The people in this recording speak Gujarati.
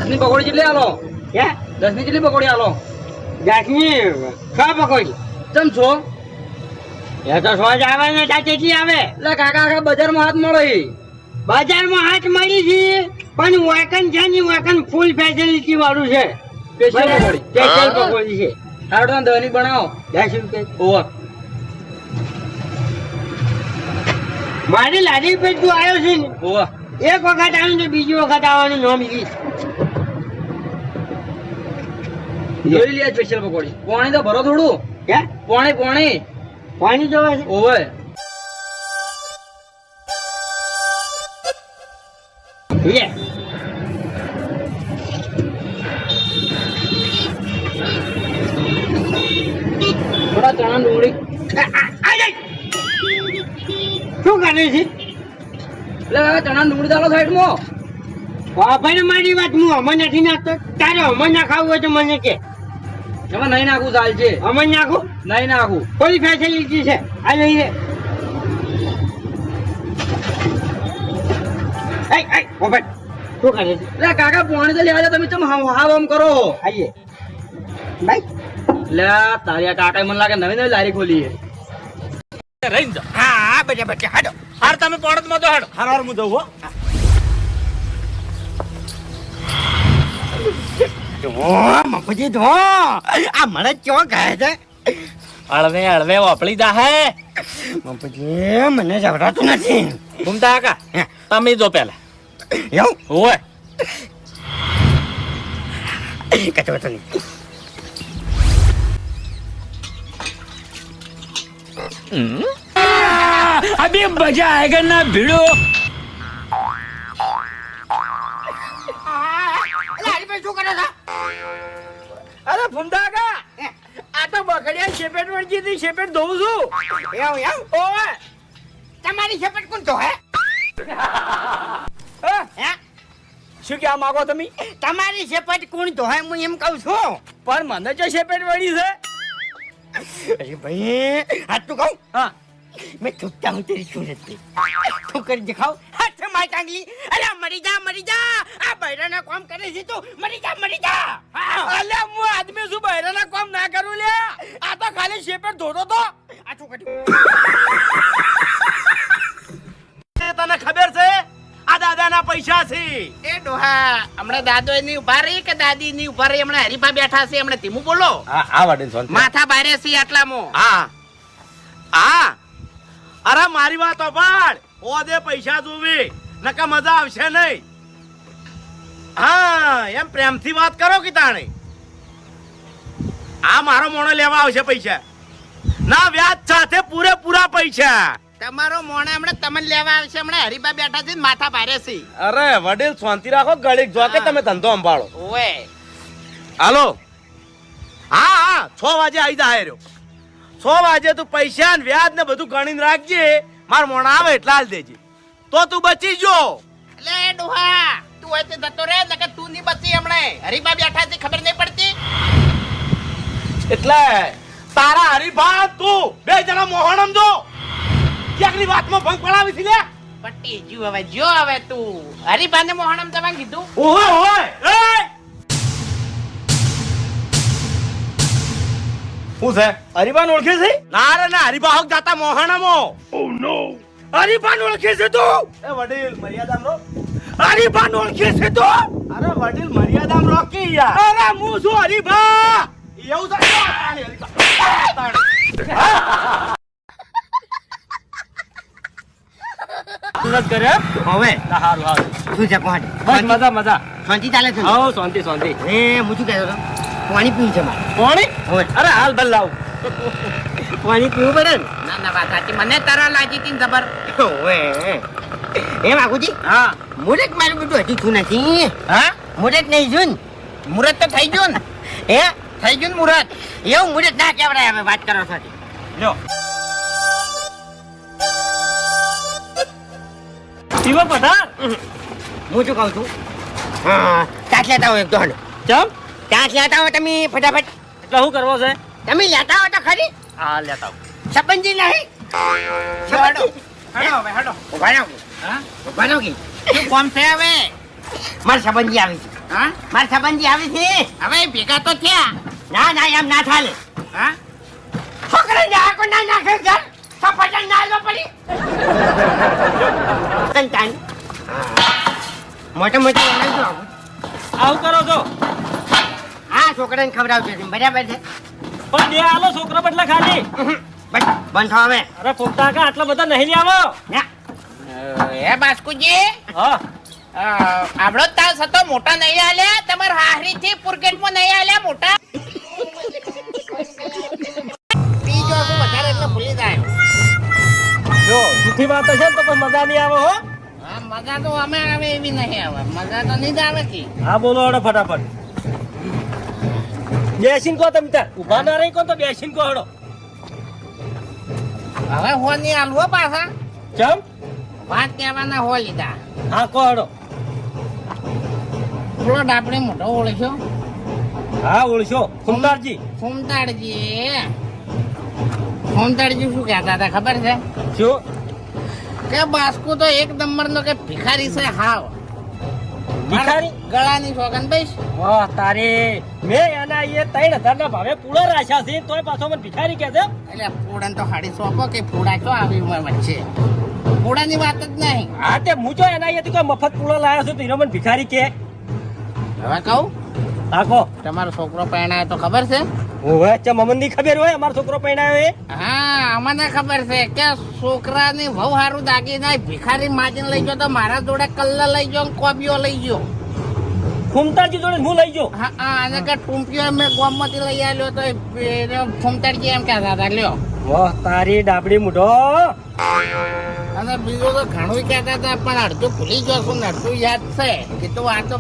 10ની પકોડી કેટલી આલો? હે 10ની કેટલી પકોડી આલો? 10ની 6 પકોડી. ચમ છો? એ તો 100 જ આવે ને, ત્યાં કેટલી આવે? એટલે કાકા આખા બજારમાં હાથ મળે. બજારમાં હાથ મળી છે, પણ વેકન છે ને વેકન ફૂલ ફેસિલિટી વાળું છે. સ્પેશિયલ પકોડી. સ્પેશિયલ પકોડી છે. હારો તમે 10ની બનાવો. 10 રૂપિયા. ઓવર. મારી લાડી પર તું આવ્યો છે ને, ઓવર. એક વખત આવ્યું ને બીજી વખત આવવાનું નામ લીધું. જોઈ લે સ્પેશિયલ પકોડી. પાણી તો ભરો થોડું. હે પાણી. પાણી જોવે છે? ઓવર. લે થોડા ચણા ડુંગળી. શું કરે છે? એટલે ચણા ડુંગળી ચાલો સાઈડમાં. ભાઈ મારી વાત, હું અમર નથી નાખતો. તારે અમર ના ખાવું હોય તો મને કે. એમાં નહીં નાખવું ચાલશે. અમર નાખું? નહીં નાખવું. કોઈ ફેસિલિટી છે આ લઈ લે. શું કરે છે? એટલે કાકા પાણી તો લેવા દે, તમે ચમ હાવ આમ કરો. આઈએ ભાઈ. એટલે તારી આ કાકા મને લાગે નવી લારી ખોલી છે. રહી જાઓ. હા બરાબર. હાડો હાર તમે પડતમાં તો હાડો. હાર હું જઉં હો. મફજી તો આ મને ક્યો કહે છે? હળવે વાપરી જા હે. મફજી મને જવડાતું નથી. ઘૂમતા કાકા તમે જો પેલા એવું ઓય કચો તો નહીં. अभी मजा आएगा ना भिड़ो. અરે ફૂમતા કા આ તો બકડિયા શેપેટ વળગી હતી, શેપેટ ધોઉં છું. ઓય તમારી શેપટ કોણ તો હે? શું કહેવા માંગો તમે? તમારી શેપટ કોણ તો હે હું એમ કહું છું. પણ મને જો શેપેટ વળી છે. અરે ભાઈ હાથ કહું. હા मैं थूकता हूँ तेरी सूरत पे. तू कर दिखाओ हाथ से मार टांगली. अरे मरी जा आ बहराना काम करे છે તું. मरी जा. અલ્યા હું આદમી શું બહેરાના કામ ના કરું લે? આ તો ખાલી શેપેટ ધોતો તો. આ શું કર્યું? તને ખબર છે આ દાદાના પૈસા છે? એ ડોહા હમણાં દાદો ની ઉભા રહી કે દાદી ની ઉભા રહી? હમણાં હરીફા બેઠા છે, હમણાં ધીમું બોલો. હા વડીલ સોન. માથા બારે છે આટલામાં. હા અરે મારી વાત સાંભળ. ઓદે પૈસા જોવી નકા મજા આવશે નહીં. હા એમ પ્રેમથી વાત કરો કે તાણે. આ મારો મોણો લેવા આવશે પૈસા ના વ્યાજ સાથે પૂરેપૂરા પૈસા. તમારો મોણે હમણાં તમને લેવા આવશે. હમણાં હરીફા બેઠા છે ને માથા બારે છે. અરે વડીલ શાંતિ રાખો, ગળીક જો કે તમે ધંધો સંભાળો. ઓએ હાલો હા 6 વાગે આવી જાય રહ્યો. 6 વાગે તું પૈસા ને વ્યાજ ને બધું ગણીને રાખજે. માર મોણા આવે એટલે હાલ દેજે તો તું બચી જો. એટલે એ ડોહા તું હોય તે જતો રે નકર તું ની બચી. હમણાં હરીફા બેઠા છે ખબર નહીં પડતી. એટલે તારા હરીફા તું બે જણા મોહણમ જો ક્યાંકની વાતમાં ભંગ પડાવી છે લે. પટ્ટી જો હવે તું હરીફા ને મોહણમ જવાનું કીધું. ઓય એ શું છે? હરીફાન ઓળખે છે? ના રે ના, હરીફા હક જાતા મોહણમો. ઓ નો હરીફાન ઓળખે છે તું? એ વડીલ મર્યાદામાં રો. હરીફાન ઓળખે છે તું? અરે વડીલ મર્યાદામાં રો કે યાર. અરે હું શું હરીફા? એવું છે તાણી હરીફા. સુરત કરે હવે હારું હારું. શું છે કોણ? બસ મજા. શાંતિ ચાલે છે? આવો શાંતિ. એ હું શું કહેતો હતો? પાણી પીવું છે મારે. પાણી? હવે અરે હાલ બલ લાવ. પાણી પીવું પડે ને. ના વાત સાચી. મને તરસ લાગી હતી ને જબર. ઓવે એમ આખુજી. હા મુરત મારું બધું હજી થયું નથી. હા મુરત નહીં જોન. મુરત તો થઈ ગયું ને. હે થઈ ગયું ને મુરત. એવું મુરત ના કહેવાય. હવે વાત કરો છો લ્યો પીવો પઠા. હું શું કહું છું? હા ચાટ લેતા હો એક દોડ. ચમ ચાટ લેતા હો તમે ફટાફટ. એટલે શું કરવો છે? તમે લેતા હો તો ખરી. હા લેતા આવું. સબંધી નહીં. હેડો હવે હેડો. ઉભા રહો. હા ઉભા રહો કે શું કોમ છે હવે? મારા સંબંધી આવી છે. હા મારા સંબંધી આવે છે હવે ભેગા તો થયા ના ના એમ ના ચાલે હા છોકરા ને આકો ના નાખે ઘર સફરજન ના લો પડી સંતાન મોટા મોટા એના જો આવું કરો છો હા છોકરાને ખવડાવજો છે બરાબર છે પણ બે આલો છોકરો બદલા ખાલી બસ બંધ થો હવે અરે ફોકતા કા આટલા બધા નહીં લે આવો ના હે બાસ્કુજી હા આપણો તાસ હતો મોટા નહીં આલ્યા તમારા હાહરી થી પુરકેટમાં નહીં આલ્યા મોટા બીજો શું વધારે એટલે ભૂલી જાય જો જૂઠી વાત હશે ને તો પણ મજા નહીં આવે હો હા મજા તો અમે આવે એવી નહીં આવે મજા તો નહીં જ આવે કે હા બોલો હડો ફટાફટ બેસીન કો તમે ત્યાં ઉભા ના રહી કો તો બેસીન કો હડો હવે હો નહીં આલવો પાછા ચમ વાત કહેવાના હો લીધા હા કો હડો થોડો ડાપણે મોટો ઓળખ્યો હા ઓળશો કુંતારજી ફોમતાડજી શું કહેતા હતા ખબર છે શું કે બાસ્કુ તો એક નંબર નો કે ભિખારી છે હાવ ભિખારી ગળાની સોગન ભાઈ વાહ તારે મેં એના એ 3000 ના ભાવે પૂળા રાખ્યા છે તોય પાછો મને ભિખારી કહે છે એટલે ફૂડન તો હાડી સોંપો કે ફૂડા ચો આવી ઉંમર વચ્ચે ફૂડાની વાત જ નહીં હા તે હું જો એના અહીંયાથી કોઈ મફત પૂળો લાવ્યો છું તો એને મને ભિખારી કે હવે કહું આખો તમારો છોકરો પરણાયો તો ખબર છે ઓવે ચમ અમને ની ખબર હોય અમારો છોકરો પરણાયો એ હા અમને ખબર છે કે છોકરાની વહુ હારું દાગી નાય ભિખારી માજીને લઈ ગયો તો મારા જોડે કલ્લા લઈ ગયો કોબીઓ લઈ ગયો કુંતારજી જોડે હું લઈ ગયો હા હા અને કે ટૂંપીઓ મેં ગોમમાંથી લઈ આવ્યો તો ફૂમતાડજી એમ કહેતા હતા લ્યો વાહ તારી ડાબડી મૂઢો અને બીજું તો ઘણું કહેતા હતા પણ અડધું ભૂલી ગયો છું ને અડધું યાદ છે કે તું આ તો